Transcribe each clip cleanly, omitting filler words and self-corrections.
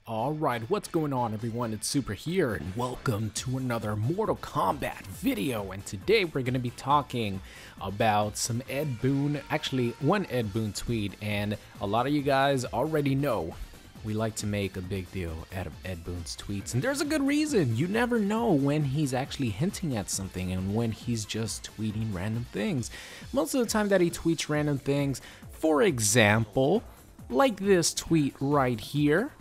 Alright, what's going on everyone? It's Super here and welcome to another Mortal Kombat video, and today we're going to be talking about some Ed Boon, actually one Ed Boon tweet, and a lot of you guys already know we like to make a big deal out of Ed Boon's tweets, and there's a good reason. You never know when he's actually hinting at something and when he's just tweeting random things. Most of the time that he tweets random things, for example, like this tweet right here,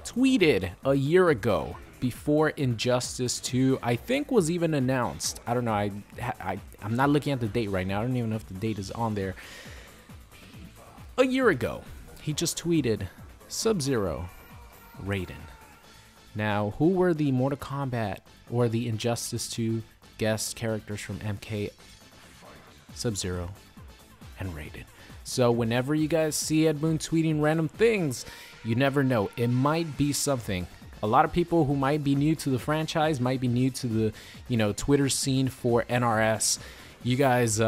tweeted a year ago before Injustice 2 I think was even announced. I don't know, I'm not looking at the date right now. I don't even know if the date is on there. A year ago he just tweeted Sub-Zero, Raiden. Now, who were the Mortal Kombat or the Injustice 2 guest characters from MK? Sub-Zero and Raiden. So whenever you guys see Ed Boon tweeting random things, you never know. It might be something. A lot of people who might be new to the franchise, might be new to the, Twitter scene for NRS. You guys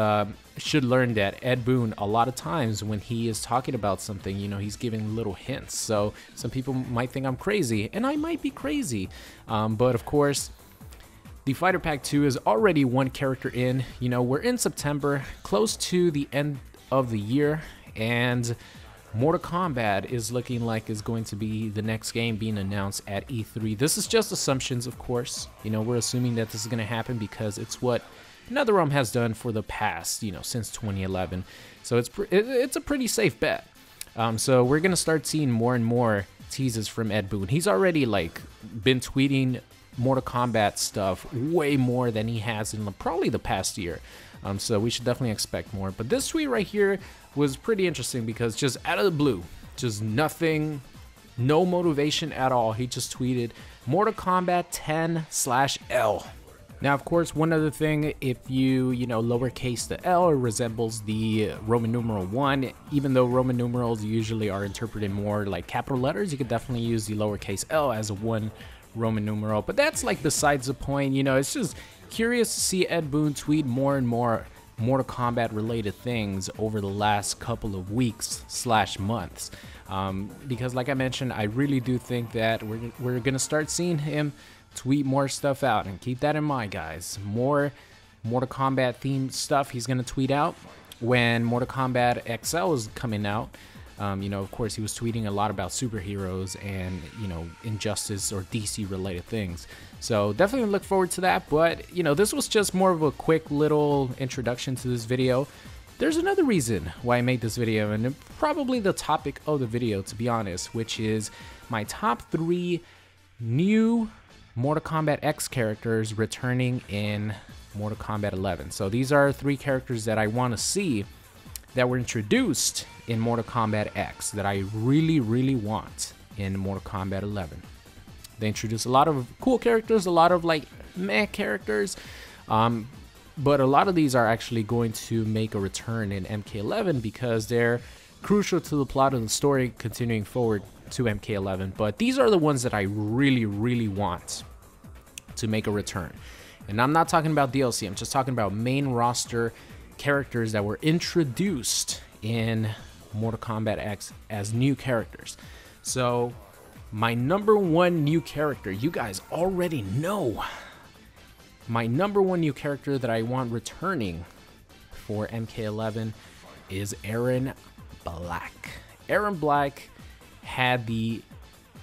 should learn that Ed Boon, a lot of times when he is talking about something, he's giving little hints. So some people might think I'm crazy, and I might be crazy. But of course, the Fighter Pack 2 is already one character in. We're in September, close to the end of the year, and Mortal Kombat is looking like is going to be the next game being announced at E3. This is just assumptions, of course. We're assuming that this is going to happen because it's what NetherRealm has done for the past, since 2011. So it's a pretty safe bet. So we're going to start seeing more and more teases from Ed Boon. He's already been tweeting Mortal Kombat stuff way more than he has in probably the past year. So we should definitely expect more. But this tweet right here was pretty interesting because just out of the blue, just nothing, no motivation at all. He just tweeted Mortal Kombat 10/L. Now, of course, one other thing, if you lowercase the L, it resembles the Roman numeral 1. Even though Roman numerals usually are interpreted more like capital letters, you could definitely use the lowercase L as a 1 Roman numeral. But that's besides the point. It's just curious to see Ed Boon tweet more and more Mortal Kombat related things over the last couple of weeks/months. Because like I mentioned, I really do think that we're gonna start seeing him tweet more stuff out, and keep that in mind, guys. More Mortal Kombat themed stuff he's gonna tweet out when Mortal Kombat XL is coming out. Of course, he was tweeting a lot about superheroes and, Injustice or DC related things. So definitely look forward to that. But, this was just more of a quick little introduction to this video. There's another reason why I made this video, and probably the topic of the video, to be honest, which is my top 3 new Mortal Kombat X characters returning in Mortal Kombat 11. So these are 3 characters that I want to see that were introduced in Mortal Kombat X that I really, really want in Mortal Kombat 11. They introduced a lot of cool characters, a lot of meh characters, but a lot of these are actually going to make a return in MK11 because they're crucial to the plot of the story continuing forward to MK11. But these are the ones that I really, really want to make a return. And I'm not talking about DLC, I'm just talking about main roster characters that were introduced in Mortal Kombat X as new characters. So my number 1 new character, you guys already know, my number 1 new character that I want returning for MK11 is Erron Black. Erron Black had the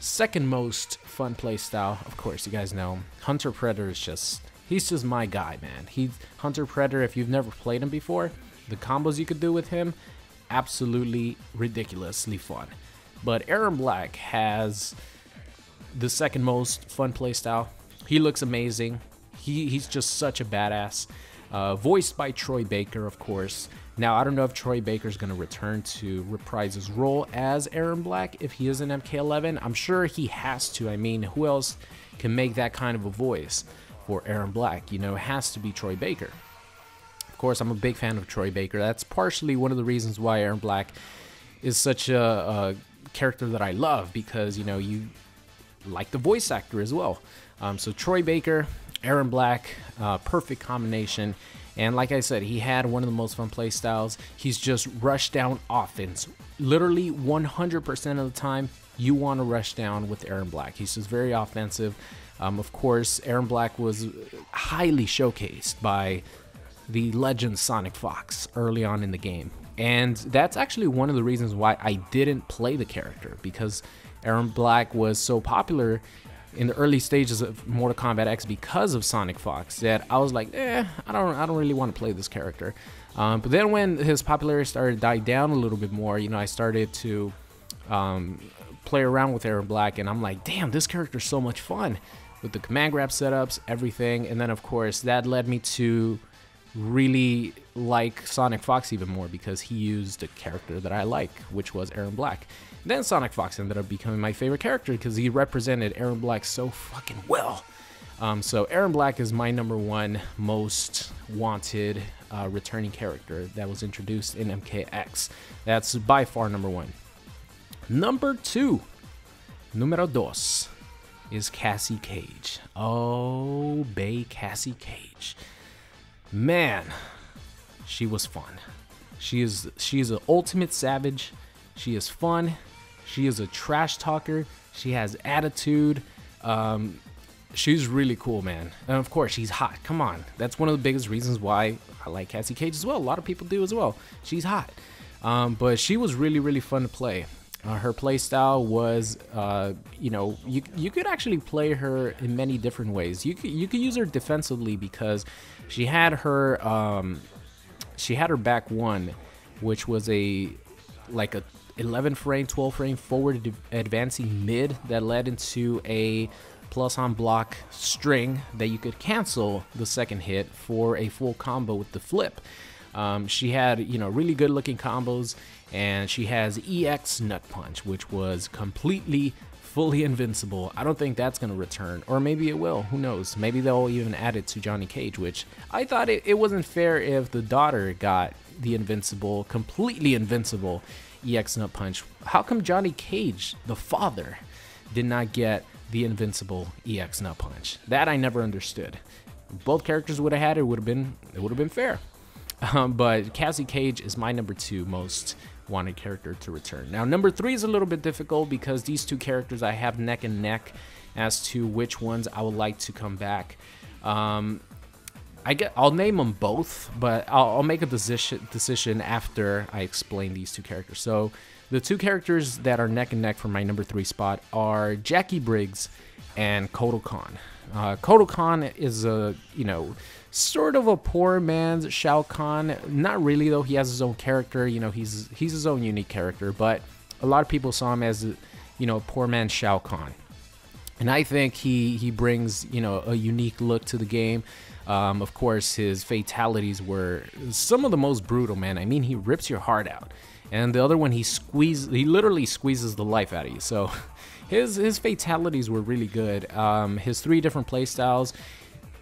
second most fun playstyle. Of course, you guys know Hunter Predator is he's just my guy, man. Hunter Predator, if you've never played him before, the combos you could do with him, absolutely ridiculously fun. But Erron Black has the second most fun playstyle. He looks amazing. He's just such a badass. Voiced by Troy Baker, of course. Now, I don't know if Troy Baker's going to return to reprise his role as Erron Black if he is in MK11. I'm sure he has to. I mean, who else can make that kind of a voice for Erron Black? It has to be Troy Baker. Of course, I'm a big fan of Troy Baker. That's partially one of the reasons why Erron Black is such a character that I love, because, you like the voice actor as well. So Troy Baker, Erron Black, perfect combination. And like I said, he had one of the most fun play styles. He's just rushed down offense. Literally 100% of the time, you want to rush down with Erron Black. He's just very offensive. Of course, Erron Black was highly showcased by the legend Sonic Fox early on in the game. And that's actually one of the reasons why I didn't play the character, because Erron Black was so popular in the early stages of Mortal Kombat X because of Sonic Fox that I was like, I don't really want to play this character. But then when his popularity started to die down a little bit more, you know, I started to play around with Erron Black, and I'm like, damn, this character's so much fun with the command grab setups, everything. And then of course that led me to really like Sonic Fox even more, because he used a character that I like, which was Erron Black. Then Sonic Fox ended up becoming my favorite character because he represented Erron Black so fucking well. So Erron Black is my #1 most wanted returning character that was introduced in MKX. That's by far #1. #2, número dos, is Cassie Cage. Oh, bae Cassie Cage. Man, she was fun. She is an ultimate savage. She is fun. She is a trash talker. She has attitude. She's really cool, man. And of course, she's hot. Come on. That's one of the biggest reasons why I like Cassie Cage as well. A lot of people do as well. She's hot. But she was really, really fun to play. Her playstyle was, you know, you could actually play her in many different ways. You could use her defensively because she had her back one, which was like a 11 frame, 12 frame forward advancing mid that led into a plus on block string that you could cancel the second hit for a full combo with the flip. She had, you know, really good looking combos, and she has EX Nut Punch, which was completely fully invincible. I don't think that's going to return, or maybe it will. Who knows? Maybe they'll even add it to Johnny Cage, which I thought it wasn't fair if the daughter got the invincible, completely invincible EX Nut Punch. How come Johnny Cage, the father, did not get the invincible EX Nut Punch? That I never understood. Both characters would have had it. Would have been fair. But Cassie Cage is my #2 most wanted character to return. Now, #3 is a little bit difficult because these two characters I have neck and neck as to which ones I would like to come back. I'll name them both, but I'll make a decision after I explain these two characters. So the two characters that are neck and neck for my #3 spot are Jacqui Briggs and Kotal Kahn. Kotal Kahn is a, you know, sort of a poor man's Shao Kahn. Not really though. He has his own character. You know, he's his own unique character. But a lot of people saw him as, you know, a poor man's Shao Kahn. And I think he brings, you know, a unique look to the game. Of course, his fatalities were some of the most brutal, man. I mean, he rips your heart out. And the other one, he literally squeezes the life out of you. So his fatalities were really good. His 3 different playstyles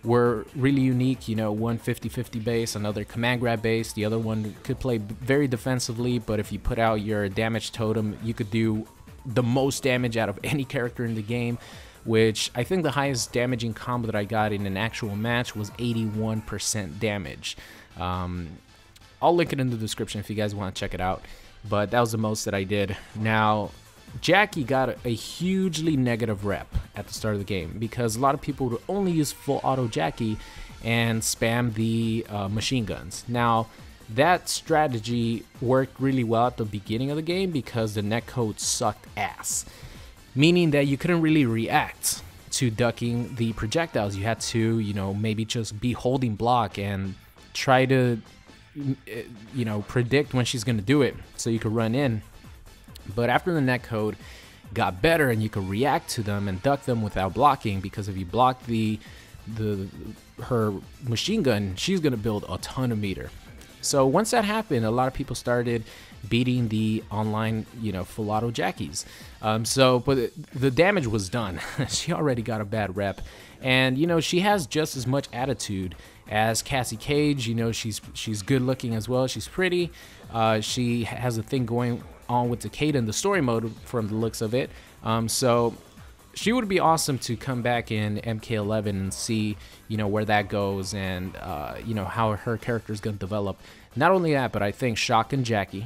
were really unique. You know, one 50-50 base, another command grab base. The other one could play very defensively, but if you put out your damage totem, you could do the most damage out of any character in the game, which I think the highest damaging combo that I got in an actual match was 81% damage. I'll link it in the description if you guys want to check it out, but that was the most that I did. Now, Jacqui got a hugely negative rep at the start of the game because a lot of people would only use full auto Jacqui and spam the machine guns. Now, that strategy worked really well at the beginning of the game because the netcode sucked ass, meaning that you couldn't really react to ducking the projectiles. You had to, you know, maybe just be holding block and try to, you know, predict when she's going to do it so you could run in. But after the netcode got better and you could react to them and duck them without blocking, because if you block her machine gun, she's going to build a ton of meter. So once that happened, a lot of people started beating the online, you know, full auto Jackies. But the damage was done. She already got a bad rep. And, you know, she has just as much attitude as Cassie Cage. You know, she's good looking as well. She's pretty. She has a thing going on with Takeda in the story mode from the looks of it. So she would be awesome to come back in MK11 and see, you know, where that goes and, you know, how her character is going to develop. Not only that, but I think Shock and Jacqui,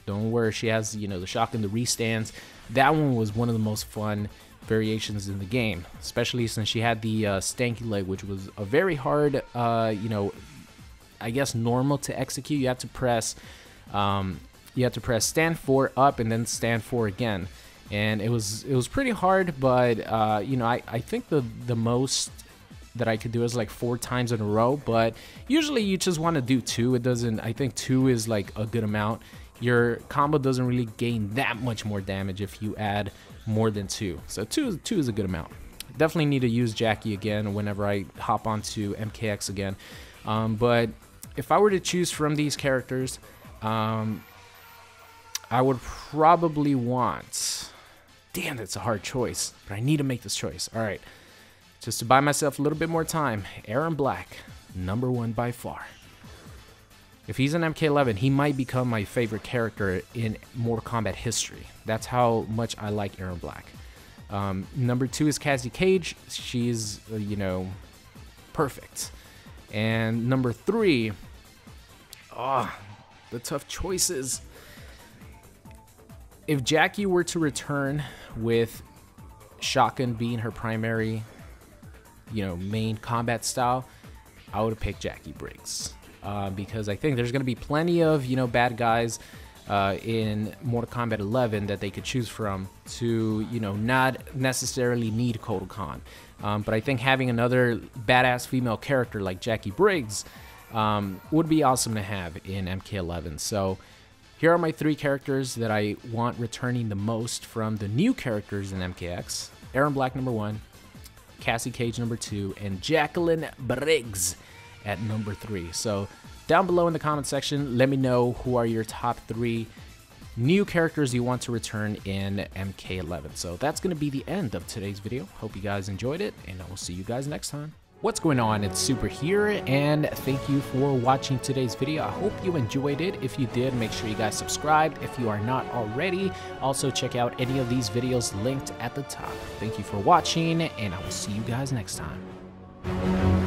Don't worry, she has, you know, the shotgun, the restands. That one was one of the most fun variations in the game, especially since she had the stanky leg, which was a very hard, you know, I guess normal to execute. You have to press stand 4 up and then stand 4 again, and it was pretty hard. But you know, I think the most that I could do is like 4 times in a row, but usually you just want to do 2. It doesn't, I think 2 is like a good amount. Your combo doesn't really gain that much more damage if you add more than 2. So 2 is a good amount. Definitely need to use Jacqui again whenever I hop onto MKX again. But if I were to choose from these characters, I would probably want... Damn, that's a hard choice, but I need to make this choice. All right. Just to buy myself a little bit more time, Erron Black, #1 by far. If he's an MK11, he might become my favorite character in Mortal Kombat history. That's how much I like Erron Black. #2 is Cassie Cage. She's, you know, perfect. And #3, the tough choices. If Jacqui were to return with shotgun being her primary, you know, main combat style, I would have picked Jacqui Briggs, because I think there's going to be plenty of, you know, bad guys in Mortal Kombat 11 that they could choose from to, you know, not necessarily need Kotal Kahn. But I think having another badass female character like Jacqui Briggs would be awesome to have in MK11. So here are my 3 characters that I want returning the most from the new characters in MKX. Erron Black #1, Cassie Cage #2, and Jacqui Briggs at #3. So down below in the comment section, let me know who are your top 3 new characters you want to return in MK11. So that's going to be the end of today's video. Hope you guys enjoyed it, and I will see you guys next time. What's going on? It's Super here, and thank you for watching today's video. I hope you enjoyed it. If you did, make sure you guys subscribed if you are not already. Also, check out any of these videos linked at the top. Thank you for watching, and I will see you guys next time.